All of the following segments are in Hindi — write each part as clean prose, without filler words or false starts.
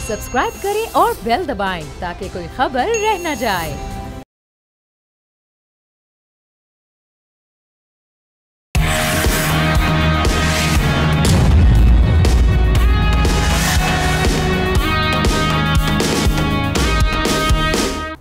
सब्सक्राइब करें और बेल दबाएं ताकि कोई खबर रह न जाए।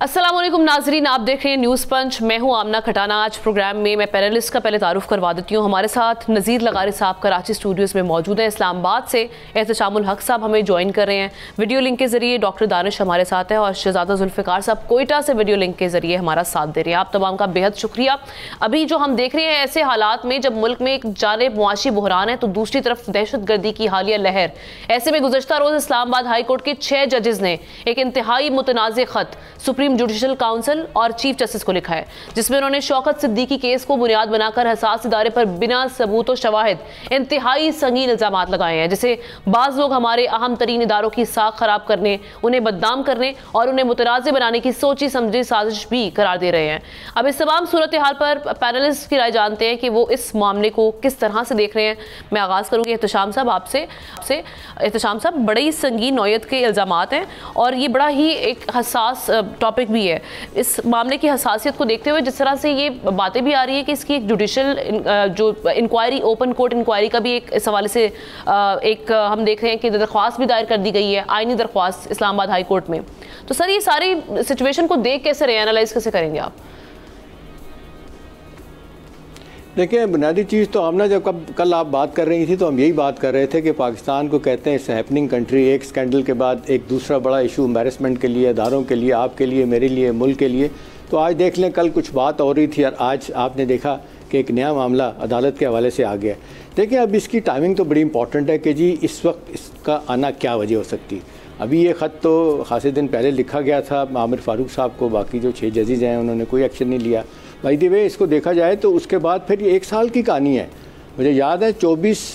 अस्सलामुअलैकुम नाजरीन, आप देख रहे हैं न्यूज़ पंच। मैं हूं आमना खटाना। आज प्रोग्राम में मैं पैनलिस्ट का पहले तारुफ करवा देती हूं। हमारे साथ नज़ीर लगारी साहब कराची स्टूडियोज़ में मौजूद हैं। इस्लामाबाद से एहतशामुल हक साहब हमें ज्वाइन कर रहे हैं वीडियो लिंक के ज़रिए। डॉक्टर दानिश हमारे साथ है और शहजादा जुल्फ़िकार साहब कोयटा से वीडियो लिंक के ज़रिए हमारा साथ दे रहे हैं। आप तमाम का बेहद शुक्रिया। अभी जो हम देख रहे हैं ऐसे हालात में जब मुल्क में एक जानिब मुआशी बहरान है तो दूसरी तरफ दहशत गर्दी की हालिया लहर। ऐसे में गुज़श्ता रोज़ इस्लामाबाद हाई कोर्ट के 6 जजेस ने एक इंतहाई मुतनाज़ ख़त सुप्रीम जुडिशल काउंसिल और चीफ जस्टिस को लिखा है, जिसमें उन्होंने शौकत सिद्दीकी केस को बुनियाद बनाकर हसास इदारे पर बिना सबूत और शवाहिद इंतहाई संगीन इल्जामात लगाए हैं, जिसे बाज़ लोग हमारे अहम तरीन इदारों की साख खराब करने, उन्हें बदनाम करने और उन्हें मुतनाज़ बनाने की सोची समझी साजिश भी करार दे रहे हैं। अब इस तमाम सूरत हाल पर पैनलिस्ट की राय जानते हैं कि वो इस मामले को किस तरह से देख रहे हैं। मैं आगाज़ करूँगी एहतशाम साहब आपसे। एहतशाम साहब, बड़े ही संगीन नौयत के इल्जामात हैं और ये बड़ा ही एक हसास टॉपिक भी है। इस मामले की हसासियत को देखते हुए जिस तरह से ये बातें भी आ रही है कि इसकी एक जुडिशल जो इंक्वायरी, ओपन कोर्ट इंक्वायरी का भी एक इस हवाले से एक हम देख रहे हैं कि दरख्वास्त भी दायर कर दी गई है, आईनी दरख्वास्त इस्लामाबाद हाई कोर्ट में। तो सर, ये सारी सिचुएशन को देख कैसे रहे, एनालाइज कैसे करेंगे आप? देखिए, बुनियादी चीज़ तो हमने जब कल आप बात कर रही थी तो हम यही बात कर रहे थे कि पाकिस्तान को कहते हैं इट्स हैपनिंग कंट्री। एक स्कैंडल के बाद एक दूसरा बड़ा इशू एम्बैरेसमेंट के लिए, अदारों के लिए, आपके लिए, मेरे लिए, मुल्क के लिए। तो आज देख लें, कल कुछ बात हो रही थी और आज आपने देखा कि एक नया मामला अदालत के हवाले से आ गया। देखिए, अब इसकी टाइमिंग तो बड़ी इंपॉर्टेंट है कि जी इस वक्त इसका आना क्या वजह हो सकती है। अभी ये ख़त तो खासे दिन पहले लिखा गया था आमिर फ़ारूक साहब को, बाकी जो 6 जजेज़ हैं उन्होंने कोई एक्शन नहीं लिया। बाय द वे, इसको देखा जाए तो उसके बाद फिर ये 1 साल की कहानी है। मुझे याद है 24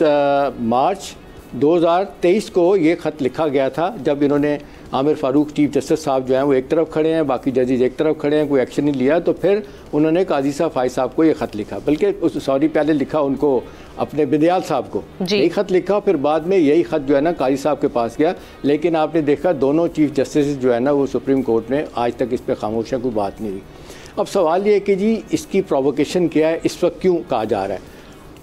मार्च 2023 को ये ख़त लिखा गया था, जब इन्होंने आमिर फ़ारूक चीफ जस्टिस साहब जो हैं वो एक तरफ खड़े हैं, बाकी जजेज एक तरफ खड़े हैं, कोई एक्शन नहीं लिया। तो फिर उन्होंने काजी साहब फाइज साहब को ये ख़त लिखा, बल्कि पहले लिखा उनको अपने बिदयाल साहब को यही ख़त लिखा, फिर बाद में यही ख़त जो है ना काजी साहब के पास गया। लेकिन आपने देखा दोनों चीफ जस्टिस जो है ना वो सुप्रीम कोर्ट में आज तक इस पर खामोश है, कोई बात नहीं हुई। अब सवाल ये है कि जी इसकी प्रोवोकेशन क्या है, इस वक्त क्यों कहा जा रहा है।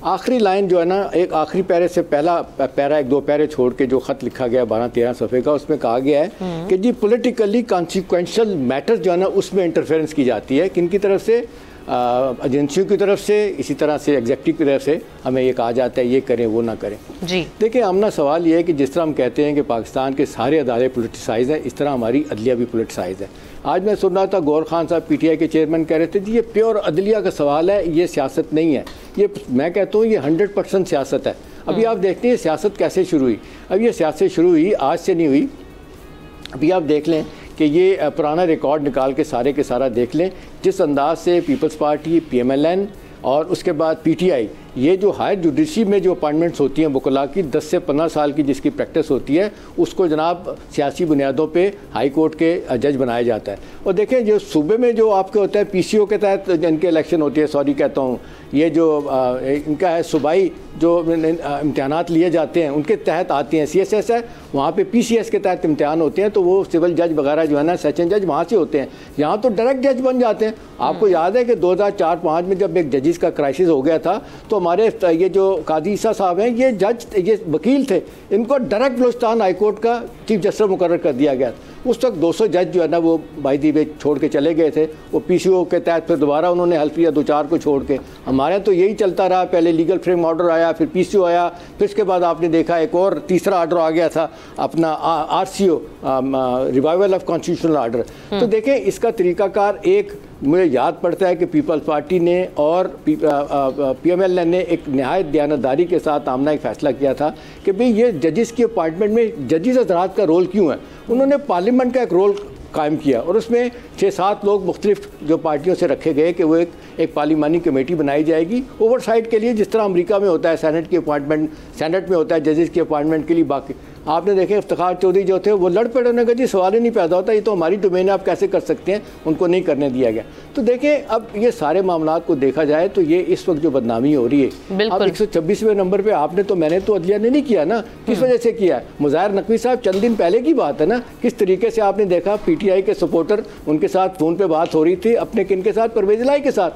आखिरी लाइन जो है ना, एक आखिरी पैरे से पहला पैरा 1-2 पैरे छोड़ के जो ख़त लिखा गया 12-13 सफ़े का, उसमें कहा गया है कि जी पॉलिटिकली कॉन्सिक्वेंशियल मैटर जो है ना उसमें इंटरफेरेंस की जाती है। किन की तरफ से? एजेंसियों की तरफ से, इसी तरह से एग्जेक्टिव की तरफ से हमें ये कहा जाता है ये करें वो ना करें। जी देखिए, हमना सवाल ये है कि जिस तरह हम कहते हैं कि पाकिस्तान के सारे अदारे पोलिटिसाइज हैं, इस तरह हमारी अदलिया भी पोलिटिसाइज है। आज मैं सुन रहा था गौर खान साहब PTI के चेयरमैन कह रहे थे जी ये प्योर अदलिया का सवाल है, ये सियासत नहीं है। ये मैं कहता हूँ ये 100% सियासत है। अभी आप देखते हैं सियासत कैसे शुरू हुई। अब ये सियासत शुरू हुई आज से नहीं हुई। अभी आप देख लें कि ये पुराना रिकॉर्ड निकाल के सारे के सारा देख लें, जिस अंदाज से पीपल्स पार्टी, PMLN और उसके बाद PTI, ये जो हायर जुडिशरी में जो अपॉइंटमेंट्स होती हैं वकला की 10 से 15 साल की जिसकी प्रैक्टिस होती है, उसको जनाब सियासी बुनियादों पे हाई कोर्ट के जज बनाया जाता है। और देखें जो सूबे में जो आपके होता है PCO के तहत जिनके इलेक्शन होती है, सॉरी कहता हूँ, ये जो इनका है सूबाई जो इम्तहानात लिए जाते हैं उनके तहत आती हैं। CSS है, वहाँ पे PCS के तहत इम्तहान होते हैं, तो वो सिविल जज वगैरह जो है ना, सेशन जज वहाँ से होते हैं। यहाँ तो डायरेक्ट जज बन जाते हैं। आपको याद है कि 2004-5 में जब एक जजिस का क्राइसिस हो गया था तो हमारे ये जो काजी ईसा साहब हैं, ये जज, ये वकील थे, इनको डायरेक्ट बलूचिस्तान हाई कोर्ट का चीफ जस्टिस मुकर्रर कर दिया गया। उस वक्त 200 जज जो है ना वो बाई दी वे छोड़ के चले गए थे। वो PCO के तहत फिर दोबारा उन्होंने हल्फ लिया 2-4 को छोड़ के। हमारे यहाँ तो यही चलता रहा, पहले लीगल फ्रेम ऑर्डर आया, फिर PCO आया, फिर इसके बाद आपने देखा एक और तीसरा ऑर्डर आ गया था अपना RCO, revival of constitutional order. तो देखें इसका तरीकाकार एक मुझे याद पड़ता है कि पीपल्स पार्टी ने और PMLN ने एक नहायत दयानतदारी के साथ आमना एक फ़ैसला किया था कि भाई ये जजेस की अपॉइंटमेंट में जजेस हज़रात का रोल क्यों है। उन्होंने पार्लियामेंट का एक रोल कायम किया और उसमें 6-7 लोग मुख्तलिफ जो पार्टियों से रखे गए कि वो एक पार्लिमानी कमेटी बनाई जाएगी ओवरसाइट के लिए, जिस तरह अमेरिका में होता है सेनेट की अपॉइंटमेंट, सेनेट में होता है जजेस की अपॉइंटमेंट के लिए, बाकी आपने देखे इफ्तिखार चौधरी जो थे वो लड़ पड़े, उन्होंने कहा जी सवाल ही नहीं पैदा होता, ये तो हमारी डोमेन है, आप कैसे कर सकते हैं, उनको नहीं करने दिया गया। तो देखें अब ये सारे मामला को देखा जाए तो ये इस वक्त जो बदनामी हो रही है, अब 126वें नंबर पर आपने तो, मैंने तो अदलिया ने नहीं किया ना, किस वजह से किया है? मुज़ाहिर नकवी साहब चंद दिन पहले की बात है ना, किस तरीके से आपने देखा PTI के सपोर्टर, उनके साथ फ़ोन पे बात हो रही थी अपने किन के साथ, परवेज़ इलाही के साथ,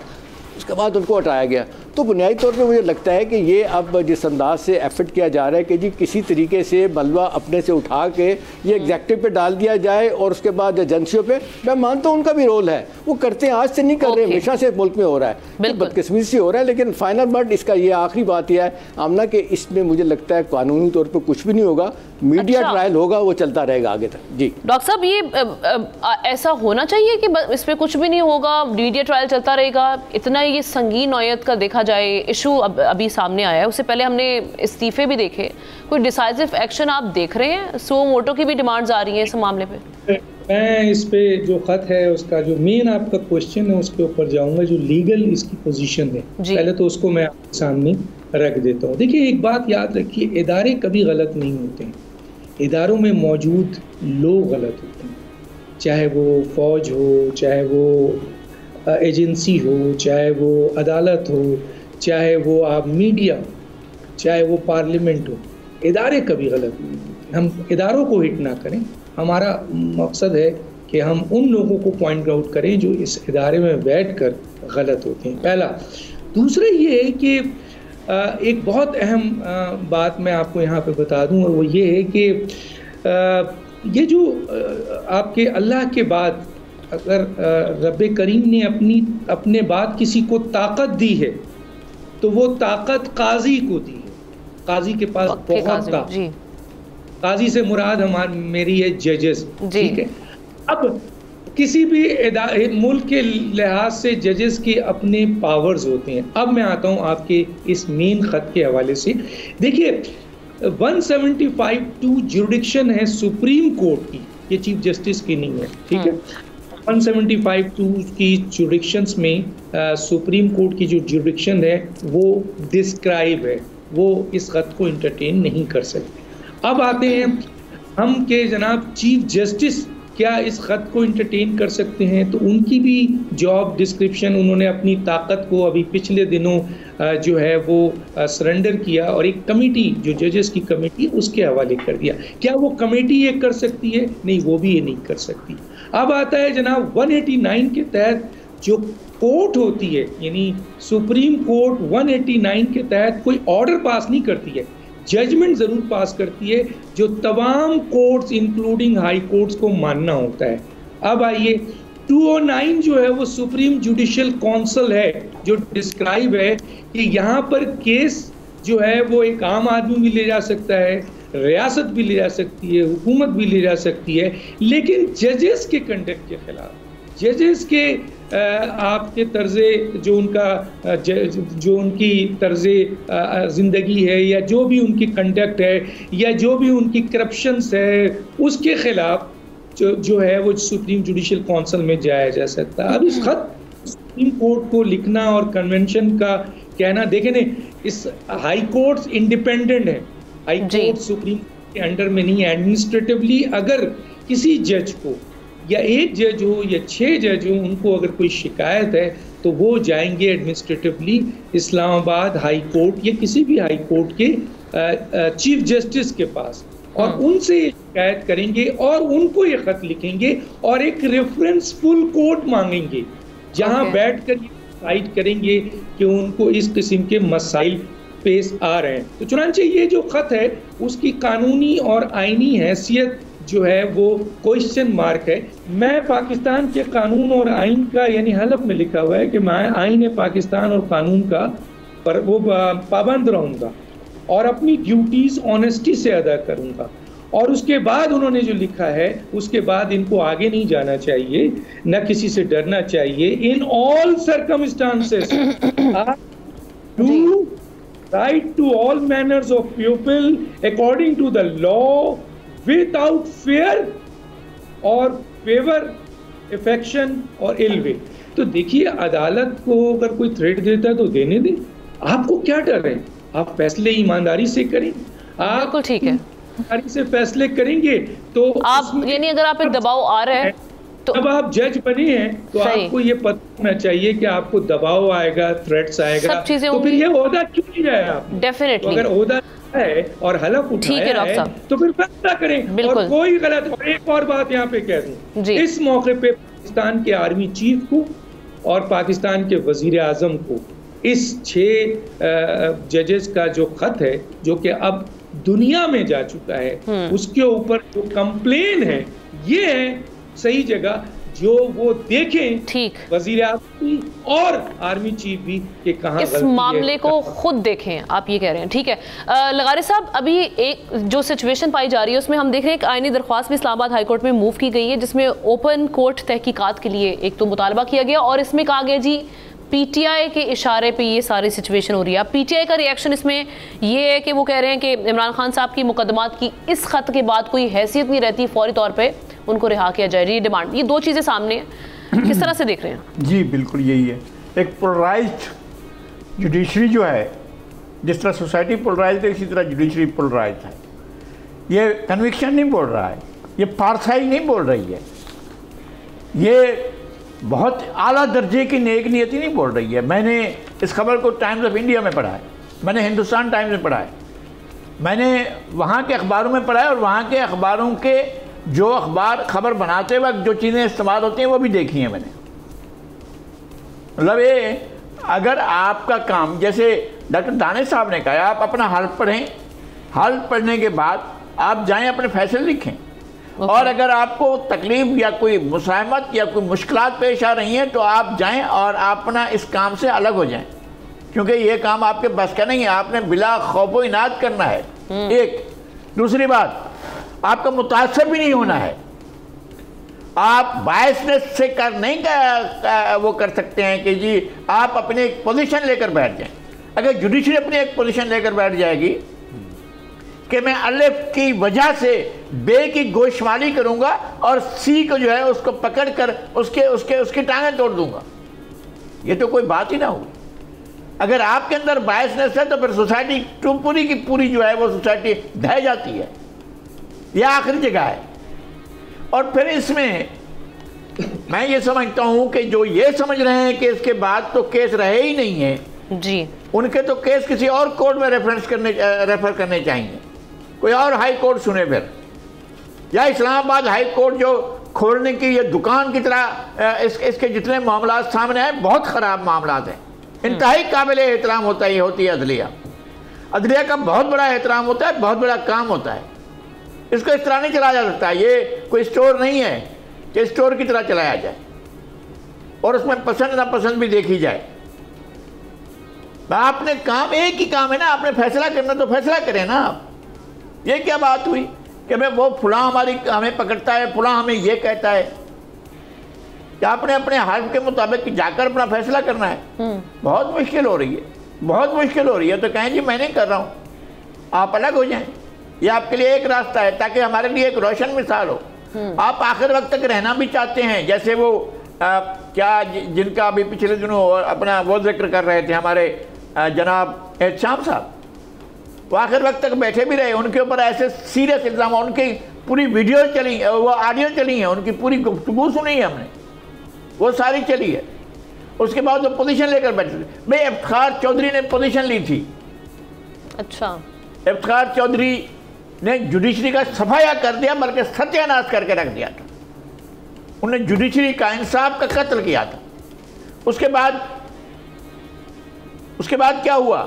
उसके बाद उनको हटाया गया। तो बुनियादी तौर पे मुझे लगता है कि ये अब जिस अंदाज से एफर्ट किया जा रहा है कि जी किसी तरीके से मलबा अपने से उठा के ये एग्जेक्टिव पे डाल दिया जाए और उसके बाद एजेंसियों पे, मैं मानता हूँ उनका भी रोल है, वो करते हैं, आज से नहीं कर रहे, हमेशा से मुल्क में हो रहा है, तो बदकिस्मती से हो रहा है। लेकिन फाइनल वर्ड इसका ये आखिरी बात यह है आमना कि इसमें मुझे लगता है कानूनी तौर पर कुछ भी नहीं होगा, मीडिया ट्रायल होगा, वो चलता रहेगा आगे तक। जी डॉक्टर साहब, ये ऐसा होना चाहिए कि इस पर कुछ भी नहीं होगा, मीडिया ट्रायल चलता रहेगा, इतना ये संगीन नौयत का देखा जाए इशू अभी सामने आया है, उससे पहले हमने इस्तीफे भी देखे, कोई डिसाइसिव एक्शन आप देख रहे हैं? सो मोटो की भी डिमांड्स आ रही हैं इस मामले पे। मैं इस पे जो खत है उसका जो मेन आपका क्वेश्चन है उसके ऊपर जाऊंगा, जो लीगल इसकी पोजीशन है पहले तो उसको मैं आपके सामने रख देता हूँ। देखिए एक बात याद रखिए, इदारे कभी गलत नहीं होते हैं, इदारों में मौजूद लोग गलत होते हैं, चाहे वो फौज हो, चाहे वो एजेंसी हो, चाहे वो अदालत हो, चाहे वो आप मीडिया, चाहे वो पार्लियामेंट हो, इदारे कभी गलत नहीं होते। हम इदारों को हिट ना करें, हमारा मकसद है कि हम उन लोगों को पॉइंट आउट करें जो इस इदारे में बैठकर गलत होते हैं, पहला। दूसरा ये है कि एक बहुत अहम बात मैं आपको यहाँ पे बता दूं, और वो ये है कि ये जो आपके अल्लाह के बाद अगर रब करीम ने अपने बाद किसी को ताकत दी है तो वो ताकत काजी को दी है। काजी के पास बहुत ताकत, काजी से मुराद मेरी है जजेस, ठीक है। अब किसी भी मुल्क के लिहाज से जजेस के अपने पावर्स होते हैं। अब मैं आता हूं आपके इस मेन खत के हवाले से। देखिए 175(2) जुरिडिक्शन है सुप्रीम कोर्ट की, ये चीफ जस्टिस की नहीं है, ठीक है। 175(2) की जुरिडिक्शंस में सुप्रीम कोर्ट की जो जुरिडिक्शन है वो डिस्क्राइब है, वो इस खत को इंटरटेन नहीं कर सकते। अब आते हैं हम के जनाब चीफ जस्टिस क्या इस खत को इंटरटेन कर सकते हैं, तो उनकी भी जॉब डिस्क्रिप्शन उन्होंने अपनी ताकत को अभी पिछले दिनों जो है वो सरेंडर किया और एक कमेटी जो जजेस की कमेटी उसके हवाले कर दिया। क्या वो कमेटी ये कर सकती है? नहीं, वो भी ये नहीं कर सकती। अब आता है जनाब 189 के तहत जो कोर्ट होती है, यानी सुप्रीम कोर्ट 189 के तहत कोई ऑर्डर पास नहीं करती है, जजमेंट जरूर पास करती है जो तमाम कोर्ट्स इंक्लूडिंग हाई कोर्ट्स को मानना होता है। अब आइए 209 जो है वो सुप्रीम जुडिशियल काउंसिल है जो डिस्क्राइब है कि यहाँ पर केस जो है वो एक आम आदमी भी ले जा सकता है, रियासत भी ले जा सकती है, हुकूमत भी ले जा सकती है, लेकिन जजेस के कंडक्ट के खिलाफ, जजेस के आपके तर्ज़े जो उनका जो उनकी तर्ज़े ज़िंदगी है या जो भी उनकी कंडक्ट है या जो भी उनकी करप्शंस है उसके खिलाफ जो है वो सुप्रीम जुडिशियल काउंसिल में जाया जा सकता है। अब इस खत सुप्रीम कोर्ट को लिखना और कन्वेंशन का कहना, देखें न, इस हाई कोर्ट्स इंडिपेंडेंट है, हाई कोर्ट सुप्रीम के अंडर में नहीं है। एडमिनिस्ट्रेटिवली अगर किसी जज को या एक जज हो या 6 जज हो उनको अगर कोई शिकायत है तो वो जाएंगे एडमिनिस्ट्रेटिवली इस्लामाबाद हाई कोर्ट या किसी भी हाई कोर्ट के चीफ जस्टिस के पास और उनसे ये शिकायत करेंगे और उनको ये खत लिखेंगे और एक रेफरेंस फुल कोर्ट मांगेंगे जहां बैठकर ये डिसाइड करेंगे कि उनको इस किस्म के मसाइल पेश आ रहे हैं। तो चुनांचे ये जो खत है उसकी कानूनी और आईनी हैसियत जो है वो क्वेश्चन मार्क है। मैं पाकिस्तान के कानून और आइन का, यानी हलफ में लिखा हुआ है कि मैं आइन पाकिस्तान और कानून का पर वो पाबंद रहूँगा और अपनी ड्यूटीज़ ऑनेस्टी से अदा करूँगा। और उसके बाद उन्होंने जो लिखा है उसके बाद इनको आगे नहीं जाना चाहिए, न किसी से डरना चाहिए। In all circumstances do right to all manners of people according to the law without fear और फेवर, अफेक्शन और इल विल। तो देखिए अदालत को अगर कोई थ्रेट देता है तो देने दे, आपको क्या डर है? आप फैसले ईमानदारी से करें। बिल्कुल ठीक है। ईमानदारी से फैसले करेंगे तो आप यानी अगर आप एक दबाव आ रहा है तो जब आप जज बने हैं तो आपको ये पता होना चाहिए कि आपको दबाव आएगा, थ्रेट्स आएगा, सब चीजें तो फिर ये ओहदा क्यों नहीं जाए आप? डेफिनेटली तो अगर ओहदा है और हलफ उठाया है तो फिर फैसला करें और कोई गलत। और एक और बात यहाँ पे कह दूं, इस मौके पे पाकिस्तान के आर्मी चीफ को और पाकिस्तान के वजीर आजम को इस 6 जजेस का जो खत है जो कि अब दुनिया में जा चुका है, उसके ऊपर जो कंप्लेन है ये है सही जगह जो वो देखें, ठीक, वजीर आज़म और आर्मी चीफ भी कि कहां इस मामले को खुद देखें, आप ये कह रहे हैं। ठीक है लगारी साहब, अभी एक जो सिचुएशन पाई जा रही है उसमें हम देख रहे हैं कि आईनी दरख्वास्त भी इस्लामाबाद हाई कोर्ट में मूव की गई है जिसमें ओपन कोर्ट तहकीकात के लिए एक तो मुतालबा किया गया और इसमें कहा गया जी पीटीआई के इशारे पे ये सारी सिचुएशन हो रही है। अब पीटीआई का रिएक्शन इसमें ये है कि वो कह रहे हैं कि इमरान खान साहब की मुकदमात की इस खत के बाद कोई हैसियत नहीं रहती, फौरी तौर पे उनको रिहा किया जाए, री डिमांड। ये दो चीज़ें सामने हैं, किस तरह से देख रहे हैं? जी बिल्कुल यही है, एक पोलराइज्ड जुडिशरी जो है, जिस तरह सोसाइटी पोलराइज्ड है इसी तरह जुडिशरी पोलराइज्ड है। ये कन्विक्शन नहीं बोल रहा है, ये पारसाई नहीं बोल रही है, ये बहुत आला दर्जे की नेक नियति नहीं बोल रही है। मैंने इस खबर को टाइम्स ऑफ इंडिया में पढ़ा है, मैंने हिंदुस्तान टाइम्स में पढ़ा है, मैंने वहाँ के अखबारों में पढ़ा है और वहाँ के अखबारों के जो अखबार खबर बनाते वक्त जो चीज़ें इस्तेमाल होती हैं वो भी देखी हैं मैंने। मतलब ये अगर आपका काम, जैसे डॉक्टर दानिश साहब ने कहा, आप अपना हाल पढ़ें, हाल पढ़ने के बाद आप जाएं अपने फैसले लिखें। और अगर आपको तकलीफ या कोई मुसाहमत या कोई मुश्किलात पेश आ रही हैं तो आप जाएं और अपना इस काम से अलग हो जाएं, क्योंकि ये काम आपके बस का नहीं है, आपने बिला खौफ व इनाद करना है। एक दूसरी बात, आपका मुतासर भी नहीं होना है, आप बायसनेस से कर नहीं वो कर सकते हैं कि जी आप अपनी एक पोजीशन लेकर बैठ जाएं। अगर जुडिशरी अपनी एक पोजीशन लेकर बैठ जाएगी कि मैं अलिफ की वजह से बे की गोशमाली करूंगा और सी को जो है उसको पकड़ कर उसके टांगें तोड़ दूंगा, ये तो कोई बात ही ना हो। अगर आपके अंदर बायसनेस है तो फिर सोसाइटी पूरी की पूरी जो है वो सोसाइटी ढह जाती है, यह आखिरी जगह है। और फिर इसमें मैं ये समझता हूं कि जो ये समझ रहे हैं कि इसके बाद तो केस रहे ही नहीं है जी, उनके तो केस किसी और कोर्ट में रेफर करने चाहिए, कोई और हाई कोर्ट सुने फिर, या इस्लामाबाद हाई कोर्ट जो खोलने की ये दुकान की तरह इसके जितने मामला सामने आए बहुत ख़राब मामला हैं, इंतहाई काबिल एहतराम होता है, होती है अदलिया। अदलिया का बहुत बड़ा एहतराम होता है, बहुत बड़ा काम होता है, इसको इस तरह नहीं चलाया जा सकता। ये कोई स्टोर नहीं है कि स्टोर की तरह चलाया जाए और उसमें पसंद नापसंद भी देखी जाए। आपने काम एक ही काम है ना, आपने फैसला करना तो फैसला करें ना आप। ये क्या बात हुई कि मैं वो फुला हमें पकड़ता है, फुला हमें ये कहता है, कि आपने अपने हाल के मुताबिक जाकर अपना फैसला करना है। बहुत मुश्किल हो रही है, बहुत मुश्किल हो रही है। तो कहें जी मैं नहीं कर रहा हूँ, आप अलग हो जाएं, ये आपके लिए एक रास्ता है ताकि हमारे लिए एक रोशन मिसाल हो। आप आखिर वक्त तक रहना भी चाहते हैं, जैसे वो क्या जिनका अभी पिछले दिनों अपना वो जिक्र कर रहे थे हमारे जनाब एहतशाम साहब, वो आखिर वक्त तक बैठे भी रहे, उनके ऊपर ऐसे सीरियस इल्ज़ाम, उनकी पूरी वीडियो चली, वो ऑडियो चली है, उनकी पूरी गुफ्तगू सुनी है हमने, वो सारी चली है। उसके बाद वो पोजीशन लेकर बैठे थे। भाई इफ्तिखार चौधरी ने पोजीशन ली थी, अच्छा, इफ्तिखार चौधरी ने जुडिशरी का सफाया कर दिया, बल्कि सत्यानाश करके रख दिया था। उन्होंने जुडिशरी का, इंसाफ का कत्ल किया था। उसके बाद क्या हुआ,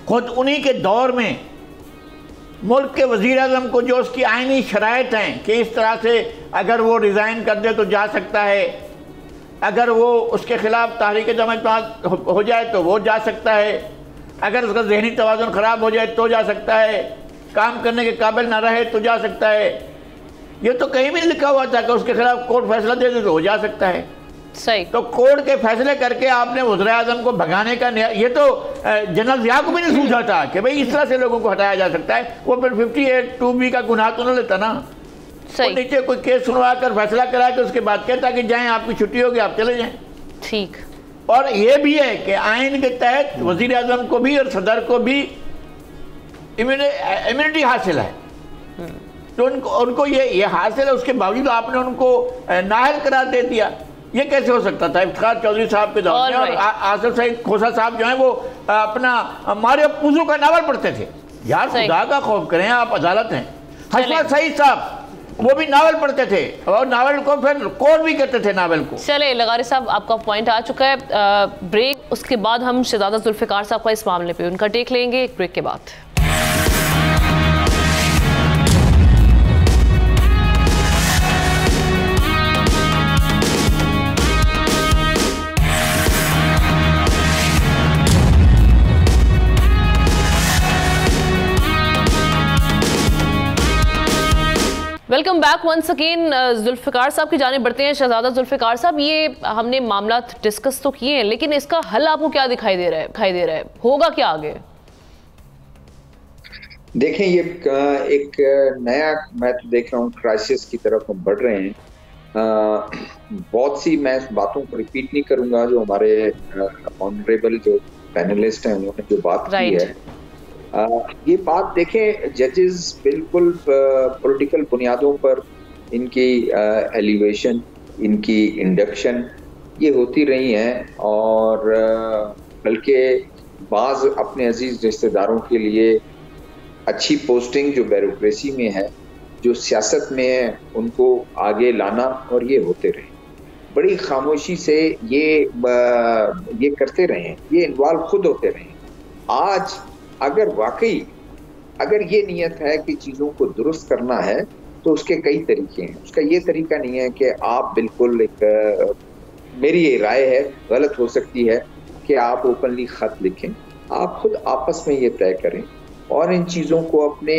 खुद उन्हीं के दौर में मुल्क के वज़ीर आज़म को जो उसकी आईनी शराइत हैं कि इस तरह से अगर वो रिज़ाइन कर दे तो जा सकता है, अगर वो उसके ख़िलाफ़ तहरीक जमात हो जाए तो वो जा सकता है, अगर उसका जहनी तवाज़ुन ख़राब हो जाए तो जा सकता है, काम करने के काबिल ना रहे तो जा सकता है। ये तो कहीं भी लिखा हुआ था कि उसके खिलाफ कोर्ट फैसला दे दे तो हो जा सकता है। सही। तो कोर्ट के फैसले करके आपने वज़ीर आज़म को भगाने का, ये तो जनरल ज़िया को भी नहीं सूझा था कि भाई इस तरह से लोगों को हटाया जा सकता है। वो फिर 58(2)B का गुनाह तो न लेता ना। सही। नीचे कोई केस सुनवा कर फैसला करा के उसके बाद कहता कि जाएं, आपकी छुट्टी होगी, आप चले जाएं। ठीक। और ये भी है कि आइन के तहत वज़ीर आज़म को भी और सदर को भी इम्यूनिटी हासिल है। तो उनको ये हासिल है, उसके बावजूद आपने उनको नाअहल करार दे दिया। ये कैसे हो सकता था? इफ्तिखार चौधरी साहब के दौर में और आसिफ सईद खोसा साहब जो हैं वो अपना मारियो पुज़ो का नावल पढ़ते थे। यार खुदा का खौफ करें, आप अदालत हैं। हसरत सईद साहब वो भी नावल पढ़ते थे और नावल को फिर कोट भी करते थे नावल को। चले लगारी साहब, आपका पॉइंट आ चुका है। ब्रेक, उसके बाद हम शहजादा जुल्फ़िकार साहब का इस मामले पे उनका टेक लेंगे एक ब्रेक के बाद। Welcome back once again. Zulfikar साहब की जानिब बढ़ते हैं। शहजादा जुल्फ़िकार साहब, ये हमने मामला डिस्कस तो किए हैं, लेकिन इसका हल आपको क्या दिखाई दे रहा है? होगा क्या आगे? देखें, ये एक नया, मैं तो देख रहा हूँ क्राइसिस की तरफ हम बढ़ रहे हैं। बहुत सी मैं बातों को रिपीट नहीं करूंगा जो हमारे ऑनरेबल जो पैनलिस्ट हैं उन्होंने जो बात की है। ये बात देखें, जजेस बिल्कुल पॉलिटिकल बुनियादों पर इनकी एलिवेशन, इनकी इंडक्शन ये होती रही हैं और बल्कि बाज़ अपने अजीज रिश्तेदारों के लिए अच्छी पोस्टिंग जो ब्यूरोक्रेसी में है, जो सियासत में है, उनको आगे लाना और ये होते रहे। बड़ी खामोशी से ये करते रहे, ये इन्वॉल्व खुद होते रहे। आज अगर वाकई अगर ये नियत है कि चीज़ों को दुरुस्त करना है तो उसके कई तरीके हैं। उसका ये तरीका नहीं है कि आप बिल्कुल मेरी ये राय है, गलत हो सकती है, कि आप ओपनली ख़त लिखें। आप खुद आपस में ये तय करें और इन चीज़ों को अपने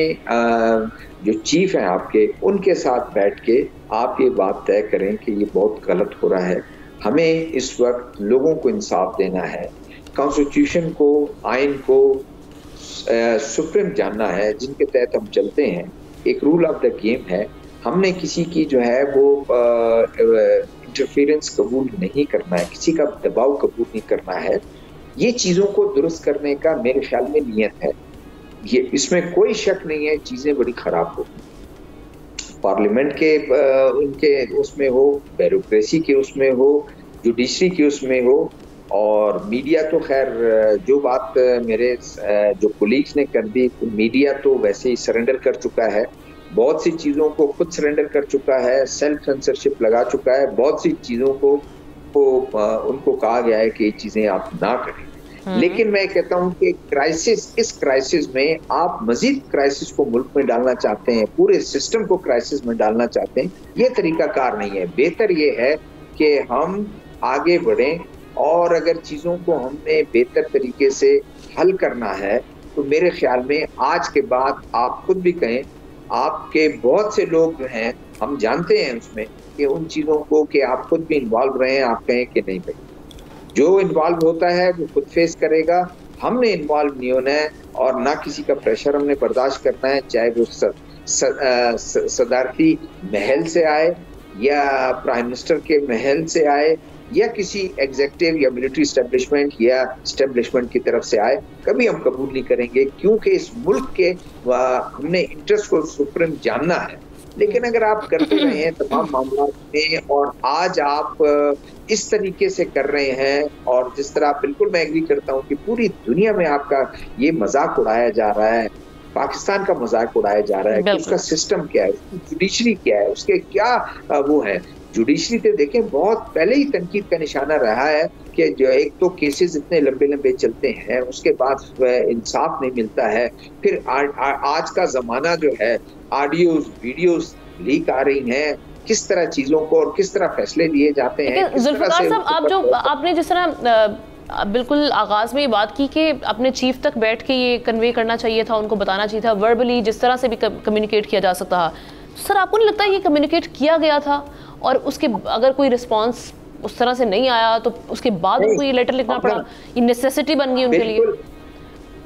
जो चीफ हैं आपके, उनके साथ बैठ के आप ये बात तय करें कि ये बहुत गलत हो रहा है। हमें इस वक्त लोगों को इंसाफ देना है, कॉन्स्टिट्यूशन को, आइन को सुप्रीम जानना है जिनके तहत हम चलते हैं। एक रूल ऑफ द गेम है, हमने किसी की जो है वो इंटरफेरेंस कबूल नहीं करना है, किसी का दबाव कबूल नहीं करना है। ये चीज़ों को दुरुस्त करने का मेरे ख्याल में नियत है, ये इसमें कोई शक नहीं है। चीज़ें बड़ी ख़राब हो, पार्लियामेंट के उनके उसमें हो, ब्यूरोक्रेसी के उसमें हो, जुडिशरी के उसमें हो, और मीडिया तो खैर जो बात मेरे जो कोलीग्स ने कर दी, मीडिया तो वैसे ही सरेंडर कर चुका है, बहुत सी चीज़ों को खुद सरेंडर कर चुका है, सेल्फ सेंसरशिप लगा चुका है। बहुत सी चीज़ों को उनको कहा गया है कि ये चीज़ें आप ना करें। लेकिन मैं कहता हूँ कि इस क्राइसिस में आप मजीद क्राइसिस को मुल्क में डालना चाहते हैं, पूरे सिस्टम को क्राइसिस में डालना चाहते हैं, ये तरीकाकार नहीं है। बेहतर ये है कि हम आगे बढ़ें और अगर चीज़ों को हमने बेहतर तरीके से हल करना है तो मेरे ख्याल में आज के बाद आप खुद भी कहें, आपके बहुत से लोग जो हैं हम जानते हैं उसमें कि उन चीज़ों को कि आप खुद भी इन्वॉल्व रहे हैं, आप कहें कि नहीं भाई, जो इन्वॉल्व होता है वो खुद फेस करेगा, हमने इन्वॉल्व नहीं होना है और ना किसी का प्रेशर हमने बर्दाश्त करना है, चाहे वो सदारती महल से आए या प्राइम मिनिस्टर के महल से आए या किसी एग्जीक्यूटिव या मिलिट्री एस्टेब्लिशमेंट या एस्टेब्लिशमेंट की तरफ से आए, कभी हम कबूल नहीं करेंगे, क्योंकि इस मुल्क के हमने इंटरेस्ट को सुप्रीम जानना है। लेकिन अगर आप करते रहे हैं तमाम मामला में और आज आप इस तरीके से कर रहे हैं और जिस तरह, बिल्कुल मैं एग्री करता हूँ कि पूरी दुनिया में आपका ये मजाक उड़ाया जा रहा है, पाकिस्तान का मजाक उड़ाया जा रहा है कि उसका सिस्टम क्या है, उसकी जुडिशरी क्या है, उसके क्या वो है। जुडिशरी पे देखें, बहुत पहले ही तनकीद का निशाना रहा है कि जो एक तो केसेस इतने लंबे लंबे चलते हैं, उसके बाद इंसाफ नहीं मिलता है। फिर आज का जमाना जो है, ऑडियोज वीडियोस लीक आ रही हैं, किस तरह चीजों को और किस तरह फैसले लिए जाते हैं। जुल्फ़िकार साहब, आपने जिस तरह बिल्कुल आगाज में ये बात की कि अपने चीफ तक बैठ के ये कन्वे करना चाहिए था, उनको बताना चाहिए था, वर्बली जिस तरह से भी कम्युनिकेट किया जा सकता था। सर, आपको नहीं लगता ये कम्युनिकेट किया गया था और उसके अगर कोई रिस्पांस उस तरह से नहीं आया तो उसके बाद उनको ये लेटर लिखना पड़ा, ये नेसेसिटी बन गई उनके लिए?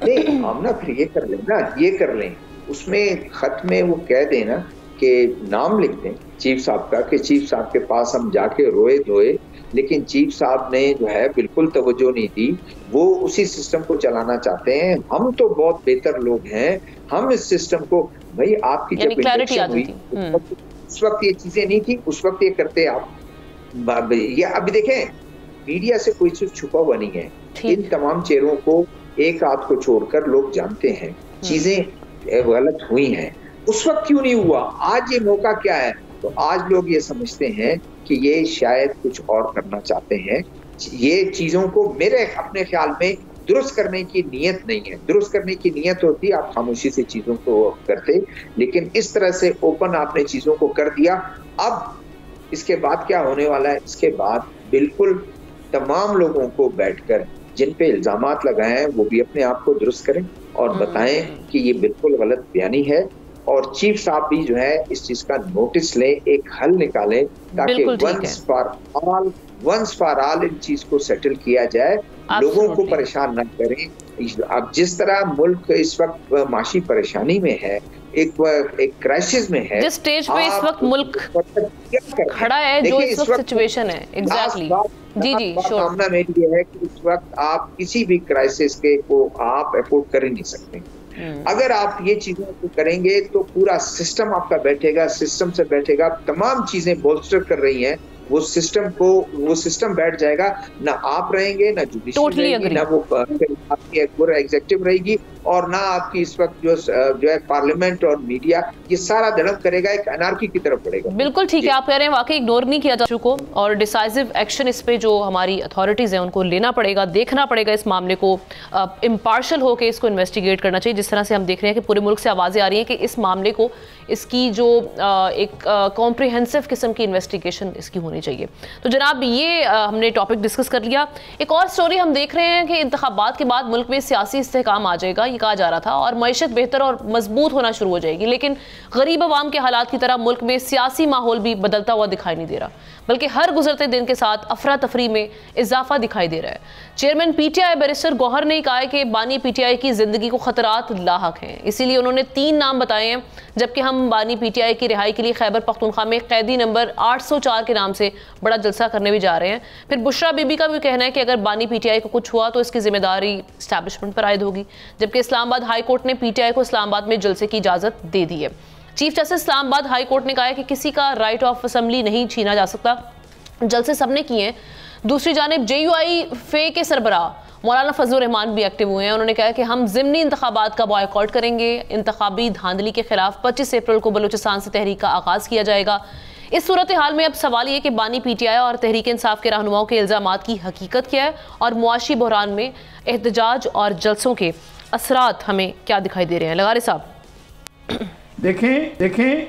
नहीं, हम ना फिर ये कर लें ना, ये कर लें, उसमें खत में वो कह देना कि नाम लिख दें चीफ साहब का, कि चीफ साहब के पास हम जाके रोए धोए लेकिन चीफ साहब ने जो है बिल्कुल तवज्जो नहीं दी। वो उसी सिस्टम को चलाना चाहते हैं। हम तो बहुत बेहतर लोग हैं, हम इस सिस्टम को, भाई आपकी जब इलेक्शन हुई उस वक्त ये चीजें नहीं थी, उस वक्त ये करते आप। ये अभी देखें, मीडिया से कोई चीज छुपा हुआ नहीं है। इन तमाम चेहरों को एक रात को छोड़कर लोग जानते हैं, चीजें गलत हुई हैं। उस वक्त क्यों नहीं हुआ? आज ये मौका क्या है? तो आज लोग ये समझते हैं कि ये शायद कुछ और करना चाहते हैं। ये चीजों को मेरे अपने ख्याल में दुरुस्त करने की नीयत नहीं है। दुरुस्त करने की नीयत होती, आप खामोशी से चीजों को करते, लेकिन इस तरह से ओपन आपने चीजों को कर दिया। अब इसके बाद क्या होने वाला है? इसके बाद बिल्कुल तमाम लोगों को बैठकर जिन पे इल्जामात लगाए हैं वो भी अपने आप को दुरुस्त करें और बताएं कि ये बिल्कुल गलत बयानी है। और चीफ साहब भी जो है इस चीज का नोटिस लें, एक हल निकालें ताकि वंस फॉर ऑल इन चीज को सेटल किया जाए, लोगों को परेशान न करें। अब जिस तरह मुल्क इस वक्त माशी परेशानी में है, एक क्राइसिस में है, जिस स्टेज पे इस वक्त मुल्क खड़ा है, जो इस वक्त सिचुएशन है, एग्जैक्टली जी सामना में ये है कि इस वक्त आप किसी भी क्राइसिस के को आप अफोर्ड कर ही नहीं सकते। अगर आप ये चीजों को करेंगे तो पूरा सिस्टम आपका बैठेगा, सिस्टम से बैठेगा, तमाम चीजें बोल्स्टर कर रही हैं वो सिस्टम बैठ जाएगा। ना आप रहेंगे, ना जुडिशरी रहेगी, ना वो आपकी एग्जीक्यूटिव रहेगी, और ना आपकी इस वक्त जो है पार्लियामेंट और मीडिया, ये सारा धड़म करेगा, एक अनार्की की तरफ बढ़ेगा। बिल्कुल ठीक है, आप कह रहे हैं वाकई इग्नोर नहीं किया जा चुका, और डिसाइसिव एक्शन इस पे जो हमारी अथॉरिटीज हैं उनको लेना पड़ेगा, देखना पड़ेगा इस मामले को, इम्पार्शल होकर इसको इन्वेस्टिगेट करना चाहिए। जिस तरह से हम देख रहे हैं कि पूरे मुल्क से आवाज़ें आ रही हैं कि इस मामले को, इसकी जो एक कॉम्प्रिहेंसिव किस्म की इन्वेस्टिगेशन इसकी होनी चाहिए। तो जनाब, ये हमने टॉपिक डिस्कस कर लिया। एक और स्टोरी हम देख रहे हैं कि इंतखाबात के बाद मुल्क में सियासी इस्तेहकाम आ जाएगा, ये कहा जा रहा था, और मईशत बेहतर और मजबूत होना शुरू हो जाएगी, लेकिन गरीब अवाम के हालात की तरह मुल्क में सियासी माहौल भी बदलता हुआ दिखाई नहीं दे रहा, बल्कि हर गुजरते दिन के साथ अफरा तफरी में इजाफा दिखाई दे रहा है। चेयरमैन पीटीआई बैरिस्टर गौहर ने कहा है कि बानी पीटीआई की जिंदगी को खतरात लाहक हैं, इसीलिए उन्होंने 3 नाम बताए हैं, जबकि हम बानी पीटीआई की रिहाई के लिए खैबर पख्तूनख्वा में कैदी नंबर 804 के नाम से बड़ा जलसा करने भी जा रहे हैं। फिर बुशरा बीबी का भी कहना है कि अगर बानी पीटीआई को कुछ हुआ तो इसकी जिम्मेदारी एस्टैब्लिशमेंट पर आयद होगी, जबकि इस्लामाबाद हाई कोर्ट ने पीटीआई को इस्लामाबाद में जलसे की इजाजत दे दी है। Chief justice Islamabad high court ने कहा है कि किसी का राइट ऑफ असेंबली नहीं छीना जा सकता, जलसे सबने किए हैं। दूसरी जानिब JUI फे के सरबराह मौलाना फजलुर रहमान भी एक्टिव हुए हैं। उन्होंने कहा कि हम ज़िमनी इंतखाबात का बॉयकॉट करेंगे, इंतखाबी धांधली के खिलाफ 25 अप्रैल को बलूचिस्तान से तहरीक का आगाज़ किया जाएगा। इस सूरत हाल में अब सवाल ये कि बानी पीटीआई और तहरीक इंसाफ के रहनुमाओं के इल्ज़ामात की हकीकत क्या है, और मुआशी बहरान में एहतजाज और जलसों के असरात हमें क्या दिखाई दे रहे हैं। लगारी साहब, देखें